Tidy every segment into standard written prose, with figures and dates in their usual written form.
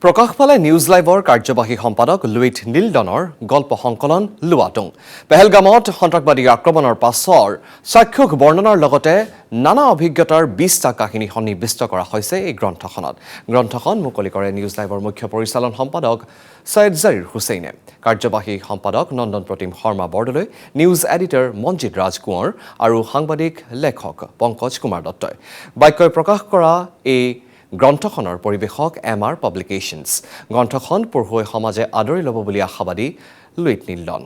প্ৰকাশ পালে নিউজ লাইভৰ কাৰ্যবাহী সম্পাদক লুইট নীলডনৰ গল্প সংকলন লুৱাটুং। পেহেলগামত সন্ত্ৰাসবাদী আক্ৰমণৰ পাছৰ চাক্ষুষ বৰ্ণনাৰ লগতে নানা অভিজ্ঞতাৰ 20টা কাহিনী সন্নিৱিষ্ট কৰা হৈছে এই গ্ৰন্থখনত। গ্ৰন্থখন মুকলি কৰে নিউজ লাইভৰ মুখ্য পৰিচালন সম্পাদক সৈয়দ জাহিৰ হুছেইনে। কাৰ্যবাহী সম্পাদক নন্দন প্ৰতিম শৰ্মা বৰদলৈ, নিউজ এডিটৰ মনজিত ৰাজ কোঁৱৰ আৰু সাংবাদিক লেখক পংকজ কুমাৰ দত্তই। বাক্যই প্ৰকাশ কৰা এই গ্ৰন্থখনৰ পৰিৱেশক MR পাব্লিকেশ্যনছ। গ্ৰন্থখন পঢ়ুৱৈ সমাজে আদৰি ল'ব বুলি আশাবাদী লুইট নীলডন।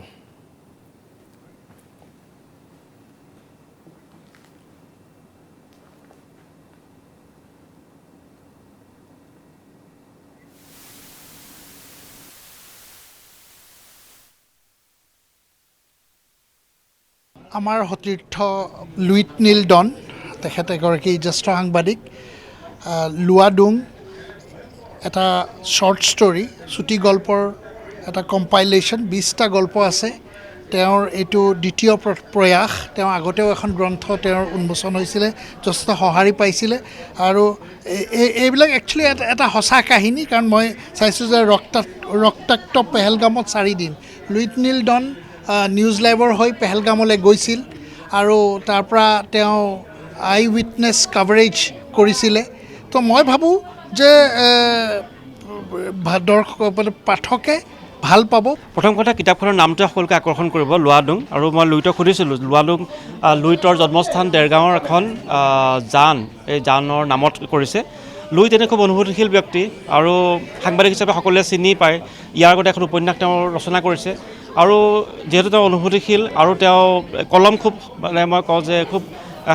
আমাৰ সতীৰ্থ লুইট নীলডন, তেখেত এগৰাকী জ্যেষ্ঠ সাংবাদিক। লুৱাডুং এটা শ্বৰ্ট ষ্টৰী, চুটি গল্পৰ এটা কম্পাইলেশ্যন, 20টা গল্প আছে। তেওঁৰ এইটো দ্বিতীয় প্ৰয়াস। তেওঁ আগতেও এখন গ্ৰন্থ তেওঁৰ উন্মোচন হৈছিলে, যথেষ্ট সঁহাৰি পাইছিলে। আৰু এইবিলাক একচুৱেলি এটা সঁচা কাহিনী, কাৰণ মই চাইছোঁ যে ৰক্তাক্ত পেহেলগামত 4 দিন লুইট নীলডন নিউজ লাইভৰ হৈ পেহেলগামলৈ গৈছিল আৰু তাৰ পৰা তেওঁ আই উইটনেছ কাভাৰেজ কৰিছিলে। তো মই ভাবোঁ যে পাঠকে ভাল পাব। প্ৰথম কথা, কিতাপখনৰ নামটোৱে সকলোকে আকৰ্ষণ কৰিব, লুৱাডুং। আৰু মই লুইটক সুধিছিলোঁ, লুৱাডুং লুইটৰ জন্মস্থান দেৰগাঁৱৰ এখন জান, এই জানৰ নামত কৰিছে। লুইট এনে খুব অনুভূতিশীল ব্যক্তি আৰু সাংবাদিক হিচাপে সকলোৱে চিনি পায়। ইয়াৰ আগতে এখন উপন্যাস তেওঁ ৰচনা কৰিছে। আৰু যিহেতু তেওঁ অনুভূতিশীল আৰু তেওঁ কলম খুব, মানে মই কওঁ যে খুব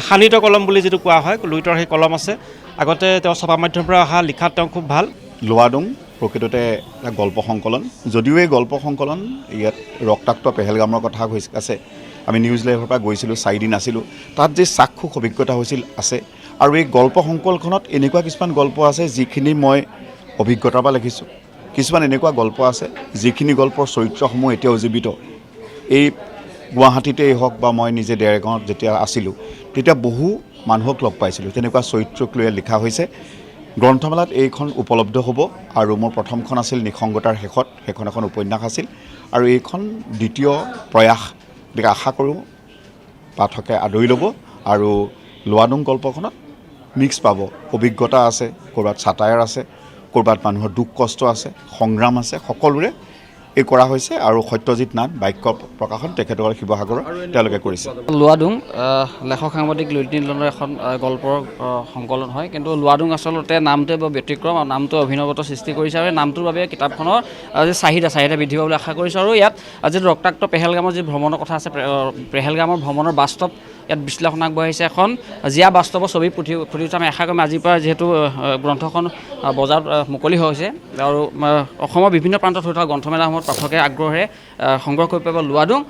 শানিত কলম বুলি যিটো কোৱা হয়, লুইটৰ সেই কলম আছে। আগতে তেওঁ ছপা মাধ্যমৰ পৰা অহা, লিখাত তেওঁ খুব ভাল। লুৱাডুং প্ৰকৃততে এটা গল্প সংকলন। যদিও এই গল্প সংকলন ইয়াত ৰক্তাক্ত পেহেলগামৰ কথা আছে, আমি নিউজ লাইভৰ পৰা গৈছিলোঁ, 4 দিন আছিলোঁ, তাত যে চাক্ষুষ অভিজ্ঞতা হৈছিল আছে। আৰু এই গল্প সংকলনখনত এনেকুৱা কিছুমান গল্প আছে যিখিনি মই অভিজ্ঞতাৰ পৰা লিখিছোঁ। কিছুমান এনেকুৱা গল্প আছে যিখিনি গল্পৰ চৰিত্ৰসমূহ এতিয়াও জীৱিত। এই গুৱাহাটীতেই হওক বা মই নিজে দেৰগাঁৱত যেতিয়া আছিলোঁ, তেতিয়া বহু মানুহক লগ পাইছিলোঁ। তেনেকুৱা চৰিত্ৰক লৈ লিখা হৈছে। গ্ৰন্থমেলাত এইখন উপলব্ধ হ'ব। আৰু মোৰ প্ৰথমখন আছিল নিসংগতাৰ শেষত, সেইখন এখন উপন্যাস আছিল। আৰু এইখন দ্বিতীয় প্ৰয়াস, গতিকে আশা কৰোঁ পাঠকে আদৰি ল'ব। আৰু লুৱাডুং গল্পখনত মিক্স পাব, অভিজ্ঞতা আছে, ক'ৰবাত ছাটায়াৰ আছে, ক'ৰবাত মানুহৰ দুখ কষ্ট আছে, সংগ্ৰাম আছে, সকলোৰে এই কৰা হৈছে। আৰু সত্যজিৎ নাথ বাক্য প্ৰকাশন, তেখেতৰ শিৱসাগৰৰ, তেওঁলোকে কৰিছে। লুৱাডুং লেখক সাংবাদিক লুইট নীলডনৰ এখন গল্পৰ সংকলন হয়। কিন্তু লুৱাডুং আচলতে নামটোৱে বৰ ব্যতিক্ৰম আৰু নামটোৱে অভিনৱত সৃষ্টি কৰিছে। আৰু নামটোৰ বাবে কিতাপখনৰ যি চাহিদা বৃদ্ধি পাব বুলি আশা কৰিছোঁ। আৰু ইয়াত যিটো ৰক্তাক্ত পেহেলগামৰ যি ভ্ৰমণৰ কথা আছে, পেহেলগামৰ ভ্ৰমণৰ বাস্তৱ ইয়াত বিশ্লেষণ আগবঢ়াইছে। এখন জীয়া বাস্তৱৰ ছবি ফুটি আমি আশা কৰিম। আজিৰ পৰা যিহেতু গ্ৰন্থখন বজাৰত মুকলি হৈছে আৰু অসমৰ বিভিন্ন প্ৰান্তত হৈ থকা গ্ৰন্থমেলাসমূহত পাঠকে আগ্ৰহেৰে সংগ্ৰহ কৰিব পাৰিব লুৱাডুং।